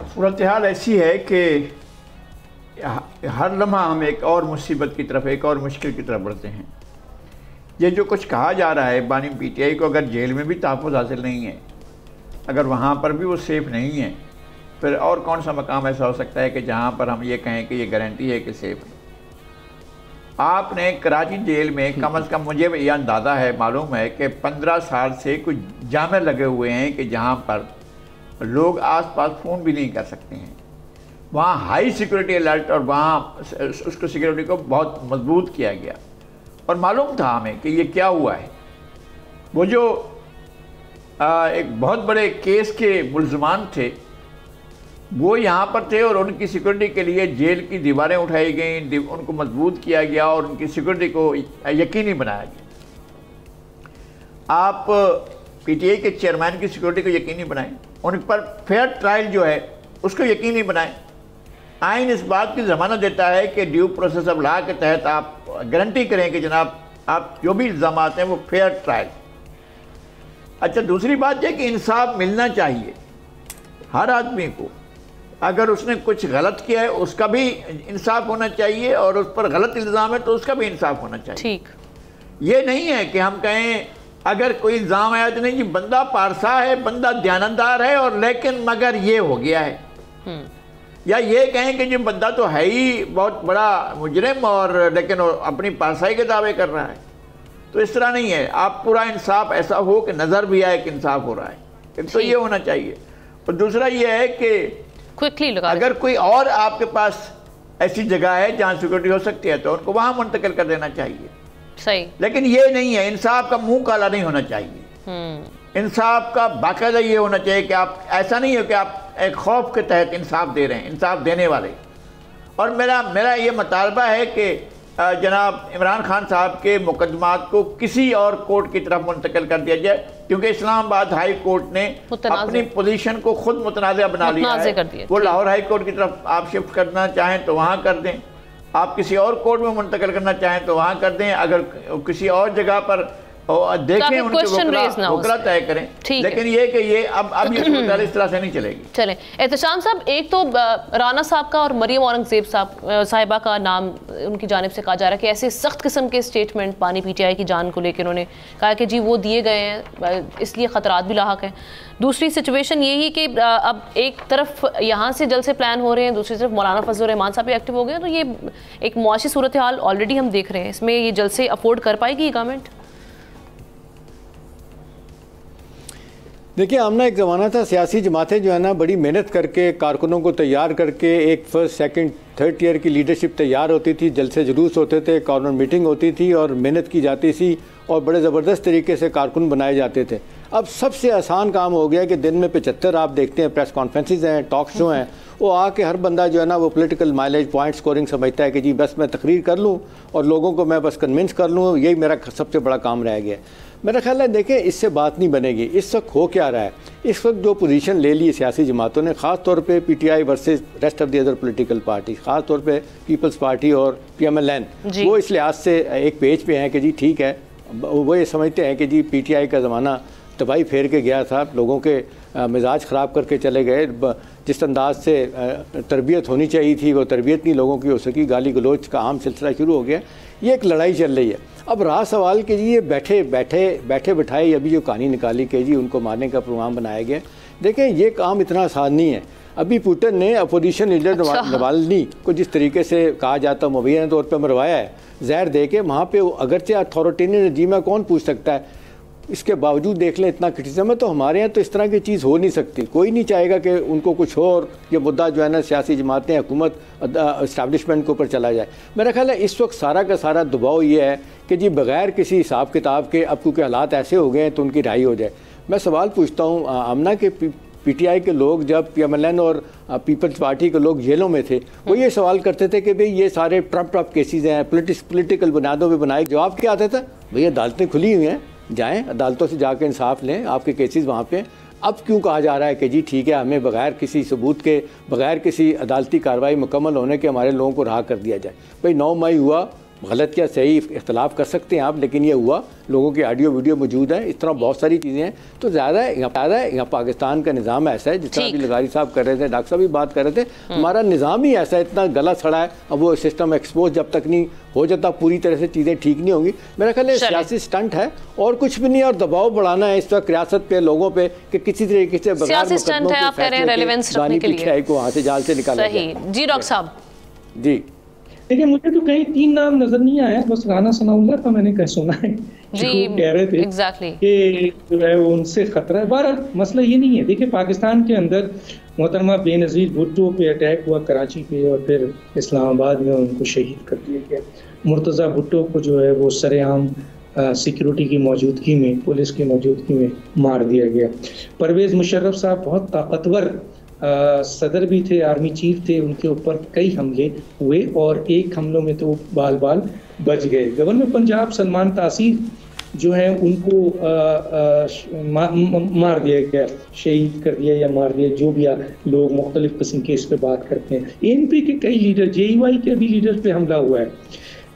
सूरत हाल ऐसी है कि हर लम्हा हम एक और मुसीबत की तरफ, एक और मुश्किल की तरफ बढ़ते हैं। ये जो कुछ कहा जा रहा है, बानी पीटीआई को अगर जेल में भी तहफ़्फ़ुज़ हासिल नहीं है, अगर वहाँ पर भी वो सेफ़ नहीं है, फिर और कौन सा मकाम ऐसा हो सकता है कि जहाँ पर हम ये कहें कि ये गारंटी है कि सेफ़ है। आपने कराची जेल में कम अज़ कम, मुझे यह अंदाज़ा है, मालूम है कि 15 साल से कुछ जामे लगे हुए हैं कि जहाँ पर लोग आस पास फ़ोन भी नहीं कर सकते हैं। वहाँ हाई सिक्योरिटी अलर्ट, और वहाँ उसको सिक्योरिटी को बहुत मजबूत किया गया, और मालूम था हमें कि ये क्या हुआ है। वो जो एक बहुत बड़े केस के मुल्ज़मान थे वो यहाँ पर थे, और उनकी सिक्योरिटी के लिए जेल की दीवारें उठाई गई, उनको मजबूत किया गया और उनकी सिक्योरिटी को यकीनी बनाया गया। आप पीटीआई के चेयरमैन की सिक्योरिटी को यकीनी बनाएं, उन पर फेयर ट्रायल जो है उसको यकीनी बनाएं। आइन इस बात की ज़मानत देता है कि ड्यू प्रोसेस ऑफ लॉ के तहत आप गारंटी करें कि जनाब आप जो भी इल्ज़ामात हैं वो फेयर ट्रायल। अच्छा, दूसरी बात यह कि इंसाफ मिलना चाहिए हर आदमी को। अगर उसने कुछ गलत किया है उसका भी इंसाफ होना चाहिए, और उस पर गलत इल्ज़ाम है तो उसका भी इंसाफ होना चाहिए। ठीक, ये नहीं है कि हम कहें अगर कोई इल्ज़ाम आया तो नहीं जी, बंदा पारसा है, बंदा दयानतदार है, और लेकिन मगर ये हो गया है, या ये कहें कि जी बंदा तो है ही बहुत बड़ा मुजरिम और लेकिन अपनी पारसाई के दावे कर रहा है। तो इस तरह नहीं है। आप पूरा इंसाफ ऐसा हो कि नज़र भी आए कि इंसाफ हो रहा है, एक तो ये होना चाहिए। और दूसरा ये है कि क्विकली अगर कोई और आपके पास ऐसी जगह है जहाँ सिक्योरिटी हो सकती है तो उनको वहाँ मुंतकिल कर देना चाहिए। सही। लेकिन ये नहीं है, इंसाफ का मुंह काला नहीं होना चाहिए। इंसाफ का बाकायदा ये होना चाहिए कि आप, ऐसा नहीं हो कि आप एक खौफ के तहत इंसाफ दे रहे हैं, इंसाफ देने वाले। और मेरा ये मुतालबा है कि जनाब इमरान खान साहब के मुकदमात को किसी और कोर्ट की तरफ मुंतकिल कर दिया जाए, क्योंकि इस्लामाबाद हाई कोर्ट ने अपनी पोजीशन को खुद मुतनाज़ बना लिया है। वो लाहौर हाई कोर्ट की तरफ आप शिफ्ट करना चाहें तो वहाँ कर दें, आप किसी और कोर्ट में मुंतकिल करना चाहें तो वहाँ कर दें, अगर किसी और जगह पर देखें उनके वकला तय करें। लेकिन ये कि ये अब ये इस तरह से नहीं चलेगी। चलें एहतशाम साहब, एक तो राना साहब का और मरियम औरंगजेब साहिबा का नाम उनकी जानिब से कहा जा रहा है कि ऐसे सख्त किस्म के स्टेटमेंट पानी पीटीआई की जान को लेकर उन्होंने कहा कि जी वो दिए गए हैं, इसलिए ख़तरात भी लाहक हैं। दूसरी सिचुएशन यही कि अब एक तरफ यहाँ से जलसे प्लान हो रहे हैं, दूसरी तरफ मौलाना फजल रहमान साहब भी एक्टिव हो गए हैं, तो ये एक मुआशी सूरत हाल ऑलरेडी हम देख रहे हैं। इसमें ये जलसे अफोर्ड कर पाएगी गवर्नमेंट? देखिए, आमना एक ज़माना था सियासी जमातें जो है ना बड़ी मेहनत करके कारकुनों को तैयार करके एक फर्स्ट सेकंड थर्ड ईयर की लीडरशिप तैयार होती थी, जलसे जुलूस होते थे, कॉर्नर मीटिंग होती थी और मेहनत की जाती थी और बड़े ज़बरदस्त तरीके से कारकुन बनाए जाते थे। अब सबसे आसान काम हो गया कि दिन में 75 आप देखते हैं प्रेस कॉन्फ्रेंसेज हैं, टॉक शो हैं, वो आके हर बंदा जो है ना वो पॉलिटिकल माइलेज पॉइंट स्कोरिंग समझता है कि जी बस मैं तकरीर कर लूँ और लोगों को मैं बस कन्विंस कर लूँ, यही मेरा सबसे बड़ा काम रह गया। मेरा ख्याल है देखें इससे बात नहीं बनेगी। इस वक्त हो क्या रहा है, इस वक्त जो पोजीशन ले ली सियासी जमातों ने, ख़ास तौर पे PTI versus rest of the other political party, ख़ास तौर पे पीपल्स पार्टी और पीएमएलएन, वो इस लिहाज से एक पेज पे हैं कि जी ठीक है, वो ये समझते हैं कि जी पीटीआई का ज़माना तबाही फेर के गया था, लोगों के मिजाज ख़राब करके चले गए, जिस अंदाज से तरबियत होनी चाहिए थी वो तरबियत नहीं लोगों की हो सकी, गाली गलोच का आम सिलसिला शुरू हो गया। ये एक लड़ाई चल रही है। अब रहा सवाल कि जी ये बैठे बिठाए अभी जो कहानी निकाली कि जी उनको मारने का प्रोग्राम बनाया गया, देखें ये काम इतना आसान नहीं है। अभी पुतिन ने अपोजिशन लीडर नवाल्नी को जिस तरीके से कहा जाता है मुबैना तौर पर मरवाया है जहर दे के, वहाँ पर अगरचे अथॉरिटेरियन रजीम है, कौन पूछ सकता है, इसके बावजूद देख लें इतना क्रिटिसिज्म है। तो हमारे यहाँ तो इस तरह की चीज़ हो नहीं सकती, कोई नहीं चाहेगा कि उनको कुछ हो और ये मुद्दा जो है ना सियासी जमातें हुकूमत इस्टेब्लिशमेंट के ऊपर चला जाए। मेरा ख्याल है इस वक्त सारा का सारा दबाव ये है कि जी बग़ैर किसी हिसाब किताब के अब क्योंकि हालात ऐसे हो गए हैं तो उनकी रिहाई हो जाए। मैं सवाल पूछता हूँ आमना के पीटीआई के लोग जब पीएमएलएन और पीपल्स पार्टी के लोग जेलों में थे, वो ये सवाल करते थे कि भाई ये सारे ट्रम्प केसेस हैं, पॉलिटिकल बुनियादों पर बनाए। जवाब क्या आता था, भैया अदालतें खुली हुई हैं, जाएं अदालतों से जाकर इंसाफ लें, आपके केसेस वहाँ पे। अब क्यों कहा जा रहा है कि जी ठीक है हमें बगैर किसी सबूत के, बगैर किसी अदालती कार्रवाई मुकम्मल होने के हमारे लोगों को रहा कर दिया जाए। भाई 9 मई हुआ, गलत या सही इख्तलाफ कर सकते हैं आप, लेकिन ये हुआ, लोगों की ऑडियो वीडियो मौजूद है, इस तरह बहुत सारी चीज़ें हैं। तो ज़्यादा यहाँ पाकिस्तान का निज़ाम ऐसा है, जिस तरह अभी लगारी साहब कर रहे थे, डॉक्टर साहब भी बात कर रहे थे, हमारा निज़ाम ही ऐसा है, इतना गला सड़ा है। अब वो सिस्टम एक्सपोज जब तक नहीं हो जाता पूरी तरह से चीज़ें ठीक नहीं होंगी। मेरा ख्याल है सियासी स्टंट है और कुछ भी नहीं, और दबाव बढ़ाना है इस वक्त रियासत पे, लोगों पे कि किसी तरीके से को वहाँ से जाल से निकाला जाए। जी डॉक्टर साहब। जी देखिए, मुझे तो कहीं 3 नाम नजर नहीं आया, बस राना सनाउल्लाह का मैंने कह सुना है जी, कह रहे थे कि जो है उनसे खतरा है। बहरहाल मसला ये नहीं है। देखिए, पाकिस्तान के अंदर मोहतरमा बेनज़ीर भुट्टो पे अटैक हुआ कराची पे और फिर इस्लामाबाद में उनको शहीद कर दिया गया। मुर्तज़ा भुट्टो को जो है वो सरेआम सिक्योरिटी की मौजूदगी में, पुलिस की मौजूदगी में मार दिया गया। परवेज़ मुशर्रफ साहब बहुत ताकतवर सदर भी थे, आर्मी चीफ थे, उनके ऊपर कई हमले हुए और एक हमलों में तो बाल बच गए। गवर्नर पंजाब सलमान तासीर जो है उनको मार दिया गया, शहीद कर दिया या मार दिया, जो भी लोग मुख्तलिफ किस्म के इस पर बात करते हैं। एनपी के कई लीडर, जेईवाई के भी लीडर्स पे हमला हुआ है।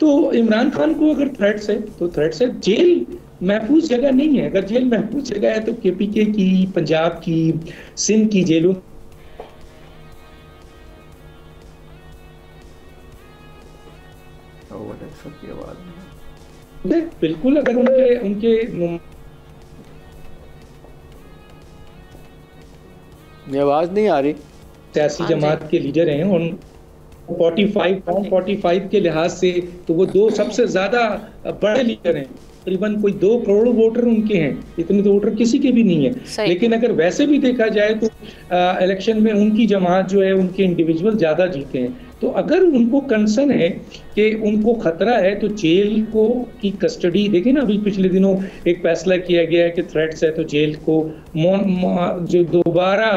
तो इमरान खान को अगर थ्रेट्स है तो थ्रेट्स है। जेल महफूज जगह नहीं है। अगर जेल महफूज जगह है तो केपीके की, पंजाब की, सिंध की जेलों बिल्कुल, अगर उनके आवाज नहीं आ रही, सियासी जमात के लीडर हैं उन 45 के लिहाज से तो वो 2 सबसे ज्यादा बड़े लीडर हैं। तकरीबन कोई 2 करोड़ वोटर उनके हैं, इतने तो वोटर किसी के भी नहीं है। लेकिन अगर वैसे भी देखा जाए तो इलेक्शन में उनकी जमात जो है, उनके इंडिविजुअल ज्यादा जीते हैं। तो अगर उनको कंसर्न है कि उनको खतरा है तो जेल को की कस्टडी, देखिए ना अभी पिछले दिनों एक फैसला किया गया है कि थ्रेट्स है तो जेल को जो दोबारा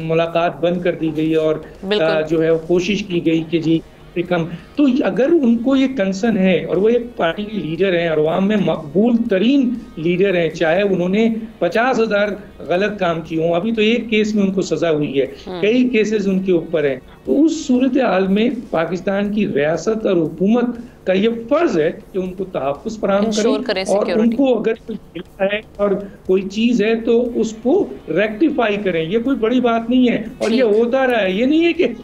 मुलाकात बंद कर दी गई और जो है कोशिश की गई कि जी कम। तो अगर उनको ये कंसर्न है और वो एक पार्टी के लीडर हैं और अवाम में मकबूल तरीन लीडर हैं, चाहे उन्होंने 50,000 गलत काम किए हों, अभी तो एक केस में उनको सजा हुई है, कई केसेस उनके ऊपर हैं, तो उस सूरत हाल में पाकिस्तान की रियासत और हुकूमत का ये फर्ज है कि उनको तहफ़्फ़ुज़ फराहम करें और उनको अगर कोई मिलता है और कोई चीज़ है तो उसको रेक्टिफाई करें। ये कोई बड़ी बात नहीं है और ये होता रहा है, ये नहीं है कि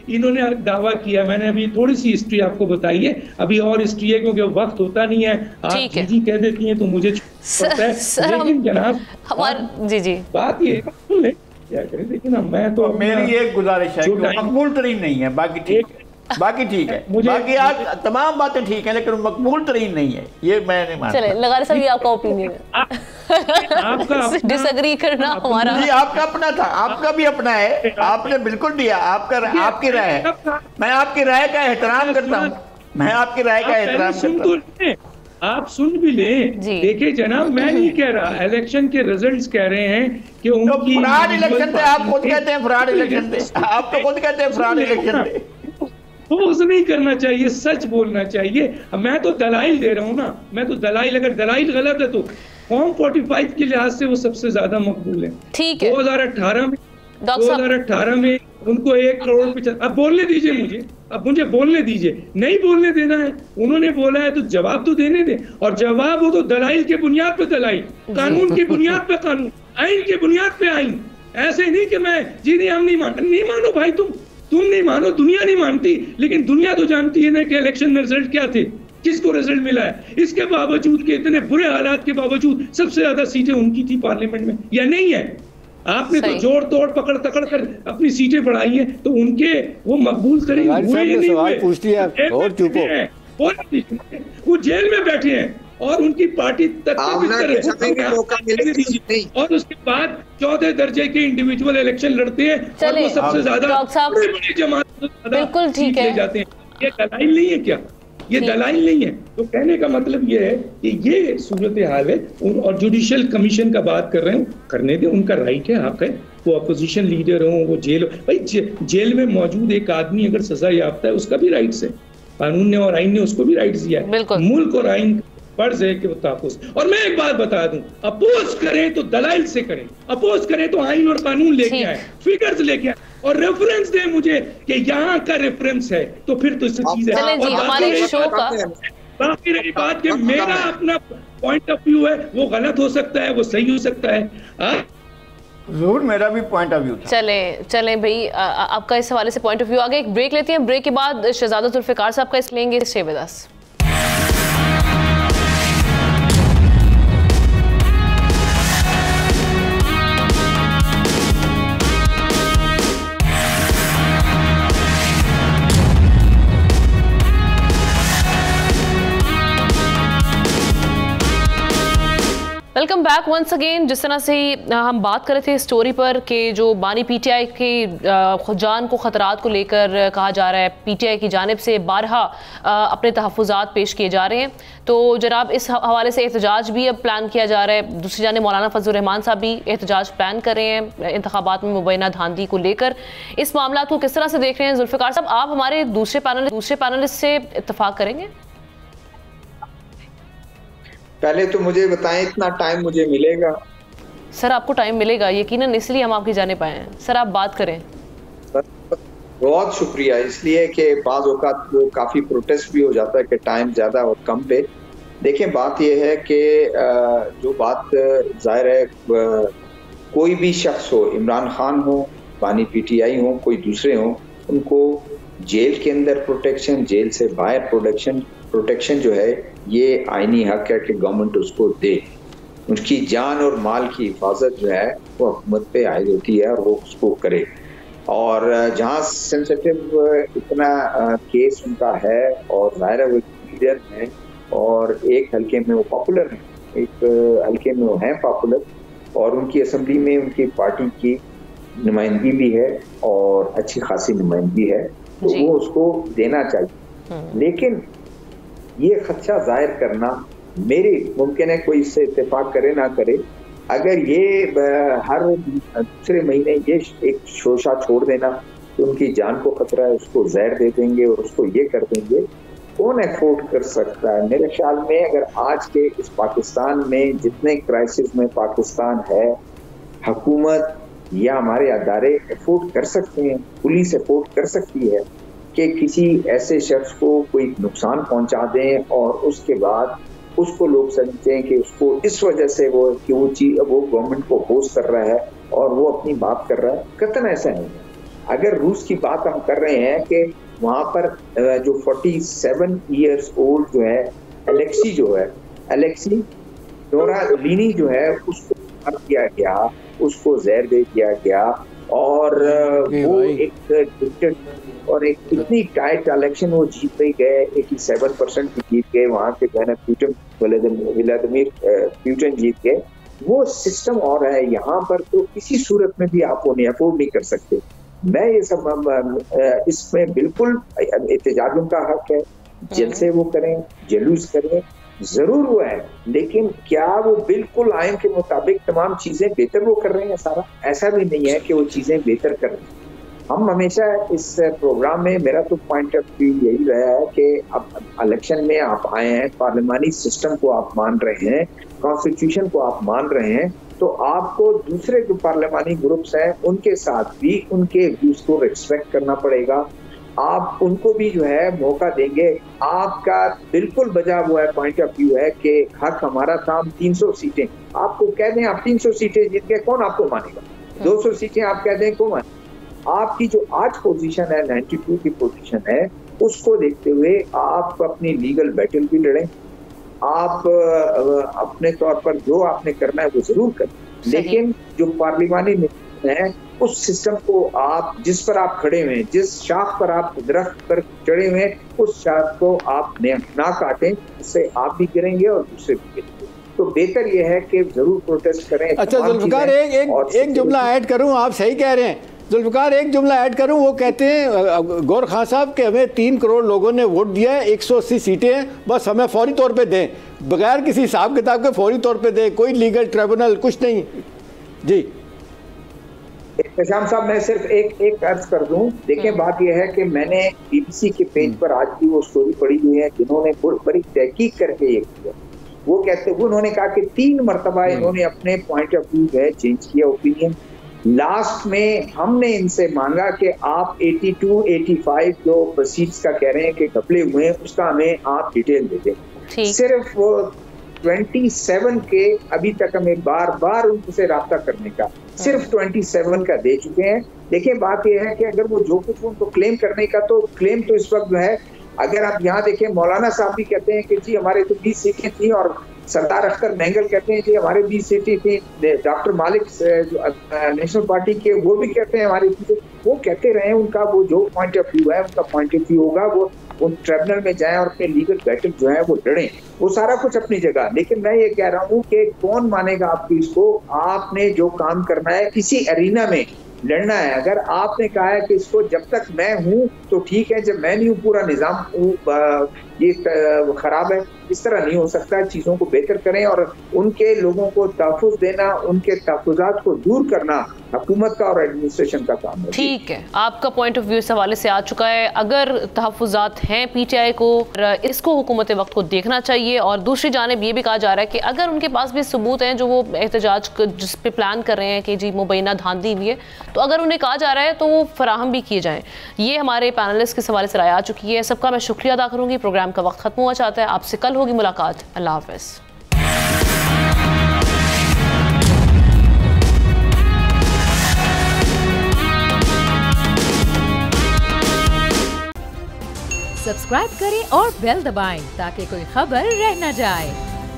इन्होंने दावा किया। मैंने अभी थोड़ी सी हिस्ट्री आपको बताई है, अभी और हिस्ट्री है क्योंकि वक्त होता नहीं है, आप जी कह देती हैं तो मुझे पता है, लेकिन जनाब बात ये क्या करें, लेकिन मैं तो मेरी एक गुजारिश है, मकबूल तरीन नहीं है, बाकी ठीक है, बाकी आज तमाम बातें ठीक है लेकिन मकबूल तरीन नहीं है, ये मैं नहीं मानता। चले लगारी साहब, ये आपका ओपिनियन है, आपका डिसएग्री करना हमारा जी आपका अपना था, आपका भी अपना है, आपने बिल्कुल दिया, आपकी राय है, मैं आपकी राय का एहतराम करता हूँ, मैं आपकी राय का एहतराम करता हूँ। आप सुन भी ले, देखिए जनाब मैं नहीं कह रहा, इलेक्शन के रिजल्ट्स कह रहे हैं कि उनकी फ्रॉड इलेक्शन थे, आप खुद कहते हैं फ्रॉड इलेक्शन थे, आप तो खुद कहते हैं फ्रॉड इलेक्शन थे। तो नहीं करना चाहिए, सच बोलना चाहिए। मैं तो दलाइल दे रहा हूँ ना, मैं तो दलाइल, अगर दलाइल गलत है तो फॉर्म 45 के लिहाज से वो सबसे ज्यादा मकबूल है। ठीक है, 2018 में उनको 1 करोड़ पे अब बोलने दीजिए मुझे, अब मुझे बोलने दीजिए, नहीं बोलने देना है, उन्होंने बोला है तो जवाब तो देने दे, और जवाब हो तो दलाइल के बुनियाद पे दलाइल, कानून की बुनियाद पे कानून, आइन की बुनियाद पे आइन। ऐसे नहीं कि मैं जी नहीं हम नहीं मानो भाई, तुम नहीं मानो, दुनिया नहीं मानती, लेकिन दुनिया तो जानती है ना कि इलेक्शन में रिजल्ट क्या थे, किसको रिजल्ट मिला है। इसके बावजूद के इतने बुरे हालात के बावजूद सबसे ज्यादा सीटें उनकी थी पार्लियामेंट में, या नहीं है? आपने तो जोड़ तोड़ पकड़ तकड़ कर अपनी सीटें बढ़ाई हैं, तो उनके वो मकबूल तरीन हुए ही नहीं हुए, वो जेल में बैठे हैं और उनकी पार्टी तक और उसके बाद 14 दर्जे के इंडिविजुअल इलेक्शन लड़ते हैं और वो सबसे ज्यादा बड़ी जमात बिल्कुल ठीक है जाते हैं। ये दलाइल नहीं है क्या? ये दलाइल नहीं है। तो कहने का मतलब ये है कि ये सूरत हाल है, और जुडिशियल कमीशन का बात कर रहे हैं, करने दें, उनका राइट है, हक है, वो अपोजिशन लीडर हो, वो जेल में मौजूद एक आदमी अगर सजा याफ्ता है उसका भी राइट्स है, कानून ने और आइन ने उसको भी राइट्स दिया है। मुल्क और आइन फर्ज है कि वो तहफ़्फ़ुज़। और मैं एक बात बता दूं, अपोज करें तो दलाइल से करें, अपोज करें तो आइन और कानून लेके आए, फिगर्स लेके आए और रेफरेंस दे मुझे कि यहाँ का रेफरेंस है, तो फिर तो चीज है। बाकी रही बात कि मेरा अपना पॉइंट ऑफ व्यू है, वो गलत हो सकता है, वो सही हो सकता है, जरूर मेरा भी पॉइंट ऑफ व्यू था। चले भाई, आपका इस हवाले से पॉइंट ऑफ व्यू आगे। एक ब्रेक लेते हैं, ब्रेक के बाद शहजादा जुल्फ़िकार साहब का इस लेंगे। Stay with us. Welcome back once again. जिस तरह से हम बात कर रहे थे स्टोरी पर कि जो बानी पीटीआई की जान को ख़तरात को लेकर कहा जा रहा है, पीटीआई की जानिब से बारहा अपने तहफ़्फ़ुज़ात पेश किए जा रहे हैं, तो जनाब इस हवाले से एहतजाज भी अब प्लान किया जा रहा है। दूसरी जानिब मौलाना फजल रहमान साहब भी एहतजाज प्लान कर रहे हैं इंतखाबात में मुबैना धांधली को लेकर। इस मामला को किस तरह से देख रहे हैं जुल्फ़िकार साहब? आप हमारे दूसरे पैनलिस्ट से इत्तफाक करेंगे? पहले तो मुझे बताएं इतना टाइम मुझे मिलेगा? सर आपको टाइम मिलेगा यकीनन, इसलिए हम आपकी जाने पाए हैं। सर आप बात करें। बहुत शुक्रिया, इसलिए कि बाज़ औक़ात वो काफ़ी प्रोटेस्ट भी हो जाता है कि टाइम ज़्यादा और कम पे। देखें बात यह है कि जो बात ज़ाहिर है, कोई भी शख्स हो, इमरान खान हो, बानी पीटीआई हो, कोई दूसरे हो, उनको जेल के अंदर प्रोटेक्शन, जेल से बाहर प्रोटेक्शन जो है ये आईनी हक है कि गवर्नमेंट उसको दे। उनकी जान और माल की हिफाजत जो है वो हुकूमत पे आयद होती है और वो उसको करे। और जहाँ सेंसिटिव इतना केस उनका है और ज़ाहिर है वो लीडर हैं और एक हल्के में वो पॉपुलर हैं, एक हल्के में वो हैं पॉपुलर, और उनकी असम्बली में उनकी पार्टी की नुमाइंदगी भी है और अच्छी खासी नुमाइंदगी है। तो वो उसको देना चाहिए। लेकिन ये खदशा जाहिर करना, मेरी मुमकिन है कोई इससे इत्तेफाक करे ना करे, अगर ये हर दूसरे महीने ये एक शोशा छोड़ देना कि उनकी जान को खतरा है, उसको जहर दे देंगे और उसको ये कर देंगे, कौन अफोर्ड कर सकता है? मेरे ख्याल में अगर आज के इस पाकिस्तान में जितने क्राइसिस में पाकिस्तान है, हुकूमत या हमारे अदारे अफोर्ड कर सकते हैं, पुलिस अफोर्ड कर सकती है कि किसी ऐसे शख्स को कोई नुकसान पहुंचा दें और उसके बाद उसको लोग समझते हैं कि उसको इस वजह से वो गवर्नमेंट को अपोज कर रहा है और वो अपनी बात कर रहा है। कतन ऐसा नहीं है। अगर रूस की बात हम कर रहे हैं कि वहाँ पर जो 47 ईयर्स ओल्ड जो है अलेक्सी नोरालिनी जो है, उसको मार दिया गया, उसको जहर दे दिया गया और वो एक और एक इतनी टाइट इलेक्शन वो जीत गए, 87% जीत गए, वहाँ के जो है ना व्लादिमीर पुतिन जीत गए। वो सिस्टम और है यहाँ पर, तो किसी सूरत में भी आप उन्हें अफोर्ड नहीं कर सकते। मैं ये सब इसमें बिल्कुल एहतजाज उनका हक है, जलसे वो करें, जलूस करें, जरूर वो है, लेकिन क्या वो बिल्कुल आइन के मुताबिक तमाम चीजें बेहतर वो कर रहे हैं? सारा ऐसा भी नहीं है कि वो चीजें बेहतर कर रहे हैं। हम हमेशा इस प्रोग्राम में, मेरा तो पॉइंट ऑफ व्यू यही रहा है कि अब इलेक्शन में आप आए हैं, पार्लियामानी सिस्टम को आप मान रहे हैं, कॉन्स्टिट्यूशन को आप मान रहे हैं, तो आपको दूसरे जो पार्लियामानी ग्रुप्स हैं उनके साथ भी उनके व्यूज को रिस्पेक्ट करना पड़ेगा। आप उनको भी जो है मौका देंगे। आपका बिल्कुल बजा हुआ है पॉइंट ऑफ व्यू है कि हक हमारा था, हम 300 सीटें आपको कह दें, आप 300 सीटें जीत गए, कौन आपको मानेगा? 200 सीटें आप कह दें, कौन मानेगा? आपकी जो आज पोजीशन है, 92 की पोजीशन है, उसको देखते हुए आप अपनी लीगल बैटल भी लड़ें। आप अपने तौर पर जो आपने करना है वो जरूर करें, लेकिन जो पार्लियामानी है उस सिस्टम को आप, जिस पर आप खड़े हुए हैं, जिस शाख पर आप दरख्त पर चढ़े हुए हैं, उस शाख को आप ना काटें, इससे आप भी गिरेंगे और दूसरे भी गिरेंगे। तो बेहतर यह है कि जरूर प्रोटेस्ट करें। अच्छा जुल्फिकार, एक जुमला ऐड करूं, आप सही कह रहे हैं जुल्फिकार, एक जुमला ऐड करूं, वो कहते हैं गौर खान साहब कि हमें 3 करोड़ लोगों ने वोट दिया है, 180 सीटें हैं, बस हमें फौरी तौर पे दें, बगैर किसी हिसाब किताब के फौरी तौर पे दें, कोई लीगल ट्रिब्यूनल कुछ नहीं। जी एहतशाम साहब, मैं सिर्फ एक अर्ज कर दूं। देखिए, बात यह है कि मैंने BBC के पेज पर आज की वो स्टोरी पढ़ी हुई है जिन्होंने बड़ी तहकीक करके ये किया। वो कहते हुए उन्होंने कहा कि 3 मरतबा इन्होंने अपने पॉइंट ऑफ व्यू जो है चेंज किया ओपिनियन। लास्ट में हमने इनसे मांगा कि आप 82, 85 जो सीट्स का कह रहे हैं कि घपले हुए हैं, उसका हमें आप डिटेल दे दें। सिर्फ वो 27 के अभी तक हमें बार उनसे राब्ता करने का, सिर्फ 27 का दे चुके हैं। देखिए, बात यह है कि अगर वो जो कुछ उनको क्लेम करने का, तो क्लेम तो इस वक्त जो है, अगर आप यहाँ देखें, मौलाना साहब भी कहते हैं कि जी हमारे तो 20 सीटें थी, और सरदार अख्तर महंगल कहते हैं जी हमारे 20 सीटें थी, डॉक्टर मालिक जो नेशनल पार्टी के, वो भी कहते हैं हमारी सीटें। वो कहते रहे, उनका वो जो पॉइंट ऑफ व्यू है, उनका पॉइंट ऑफ व्यू होगा, वो उन ट्रिब्यूनल में जाएं और अपने लीगल बैटल जो है वो लड़ें, वो सारा कुछ अपनी जगह। लेकिन मैं ये कह रहा हूँ कि कौन मानेगा आपकी इसको? आपने जो काम करना है, किसी एरिना में लड़ना है। अगर आपने कहा है कि इसको जब तक मैं हूं तो ठीक है, जब मैं नहीं हूं पूरा निजाम ये खराब है, इस तरह नहीं हो सकता। चीजों को बेहतर करें और उनके लोगों को तहफ़्फ़ुज़ देना, उनके तहफ़्फ़ुज़ात को दूर करना हुकूमत का और एडमिनिस्ट्रेशन का काम है। ठीक है, आपका पॉइंट ऑफ व्यू इस हवाले से आ चुका है। अगर तहफ़्फ़ुज़ात हैं PTI को, इसको हुकूमत वक्त को देखना चाहिए। और दूसरी जानिब ये भी कहा जा रहा है कि अगर उनके पास भी सबूत हैं जो वो एहतजाज जिस पे प्लान कर रहे हैं कि जी मुबैना धांधली हुई है, तो अगर उन्हें कहा जा रहा है तो वो फराहम भी किए जाएँ। ये हमारे पैनलिस्ट के हवाले से राय आ चुकी है। सबका मैं शुक्रिया अदा करूँगी। प्रोग्राम का वक्त खत्म हुआ चाहता है। आपसे कल होगी मुलाकात। अल्लाह हाफ़िज़। सब्सक्राइब करें और बेल दबाएं ताकि कोई खबर रह न जाए।